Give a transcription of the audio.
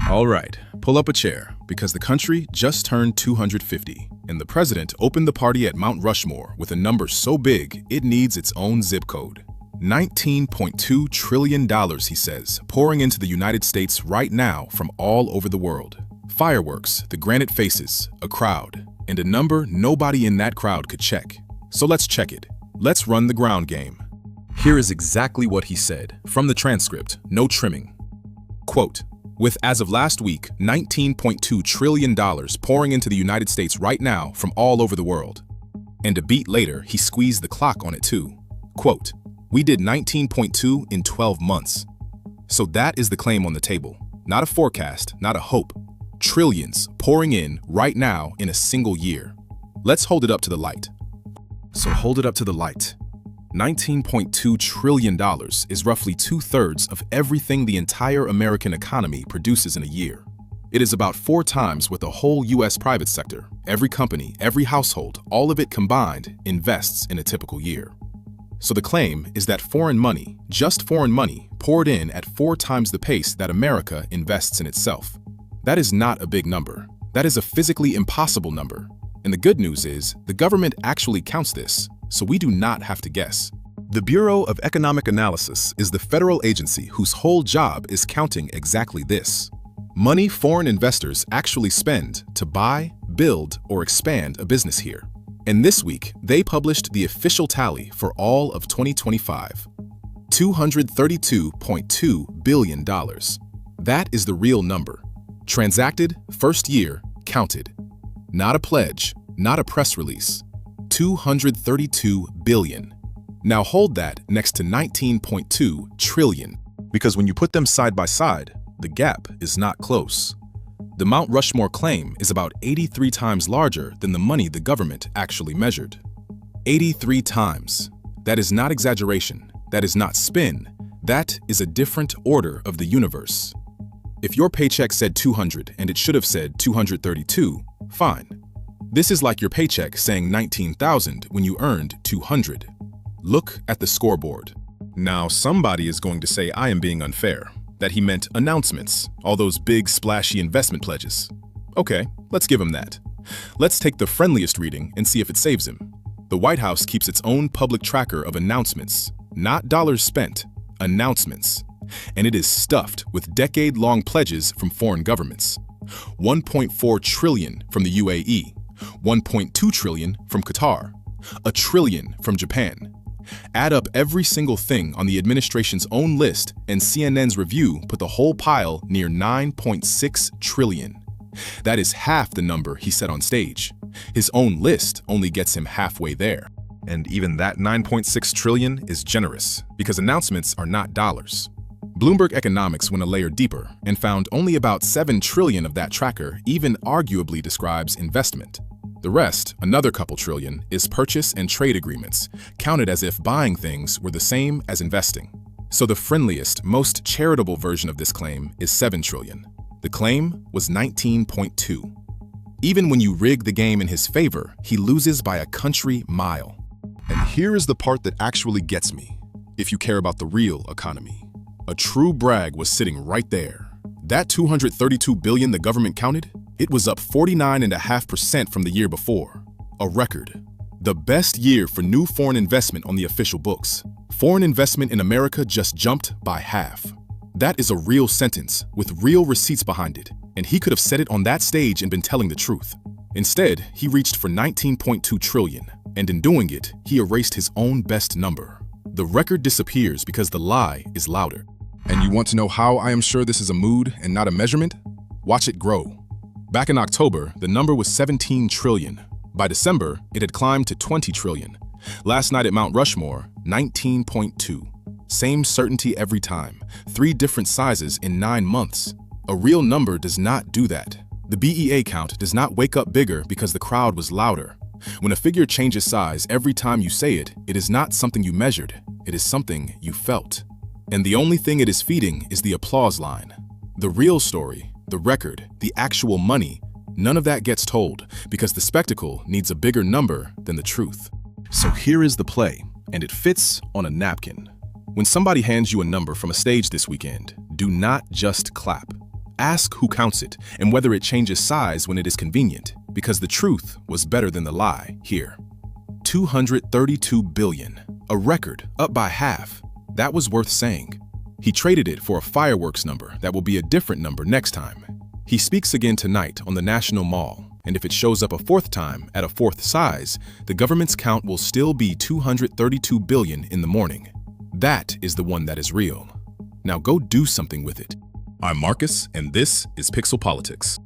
All right, pull up a chair, because the country just turned 250, and the president opened the party at Mount Rushmore with a number so big it needs its own zip code. $19.2 trillion, he says, pouring into the United States right now from all over the world. Fireworks, the granite faces, a crowd, and a number nobody in that crowd could check. So let's check it. Let's run the ground game. Here is exactly what he said, from the transcript, no trimming. Quote, with, as of last week, $19.2 trillion pouring into the United States right now from all over the world. And a beat later, he squeezed the clock on it too. Quote, we did 19.2 in 12 months. So that is the claim on the table. Not a forecast, not a hope. Trillions pouring in right now in a single year. Let's hold it up to the light. So hold it up to the light. $19.2 trillion is roughly 2/3 of everything the entire American economy produces in a year. It is about 4 times what the whole US private sector, every company, every household, all of it combined, invests in a typical year. So the claim is that foreign money, just foreign money, poured in at 4 times the pace that America invests in itself. That is not a big number. That is a physically impossible number. And the good news is, the government actually counts this, so we do not have to guess. The Bureau of Economic Analysis is the federal agency whose whole job is counting exactly this. Money foreign investors actually spend to buy, build, or expand a business here. And this week, they published the official tally for all of 2025. $232.2 billion. That is the real number. Transacted, first year, counted. Not a pledge, not a press release. 232 billion. Now hold that next to 19.2 trillion, because when you put them side by side, the gap is not close. The Mount Rushmore claim is about 83 times larger than the money the government actually measured. 83 times. That is not exaggeration. That is not spin. That is a different order of the universe. If your paycheck said 200 and it should have said 232, fine. This is like your paycheck saying 19,000 when you earned 200. Look at the scoreboard. Now somebody is going to say I am being unfair, that he meant announcements, all those big splashy investment pledges. Okay, let's give him that. Let's take the friendliest reading and see if it saves him. The White House keeps its own public tracker of announcements, not dollars spent, announcements. And it is stuffed with decade-long pledges from foreign governments. 1.4 trillion from the UAE, 1.2 trillion from Qatar, $1 trillion from Japan. Add up every single thing on the administration's own list, and CNN's review put the whole pile near 9.6 trillion. That is half the number he said on stage. His own list only gets him halfway there. And even that 9.6 trillion is generous, because announcements are not dollars. Bloomberg Economics went a layer deeper and found only about 7 trillion of that tracker even arguably describes investment. The rest, another couple trillion, is purchase and trade agreements, counted as if buying things were the same as investing. So the friendliest, most charitable version of this claim is 7 trillion. The claim was 19.2. Even when you rig the game in his favor, he loses by a country mile. And here is the part that actually gets me, if you care about the real economy. A true brag was sitting right there. That 232 billion the government counted, it was up 49.5% from the year before. A record. The best year for new foreign investment on the official books. Foreign investment in America just jumped by half. That is a real sentence with real receipts behind it, and he could have said it on that stage and been telling the truth. Instead, he reached for 19.2 trillion, and in doing it, he erased his own best number. The record disappears because the lie is louder. And you want to know how I am sure this is a mood and not a measurement? Watch it grow. Back in October, the number was 17 trillion. By December, it had climbed to 20 trillion. Last night at Mount Rushmore, 19.2. Same certainty every time. 3 different sizes in 9 months. A real number does not do that. The BEA count does not wake up bigger because the crowd was louder. When a figure changes size every time you say it, it is not something you measured. It is something you felt. And the only thing it is feeding is the applause line. The real story, the record, the actual money, none of that gets told because the spectacle needs a bigger number than the truth. So here is the play, and it fits on a napkin. When somebody hands you a number from a stage this weekend, do not just clap. Ask who counts it and whether it changes size when it is convenient, because the truth was better than the lie here. 232 billion, a record, up by half. That was worth saying. He traded it for a fireworks number that will be a different number next time. He speaks again tonight on the National Mall, and if it shows up a fourth time at a fourth size, the government's count will still be 232 billion in the morning. That is the one that is real. Now go do something with it. I'm Marcus, and this is Pixel Politics.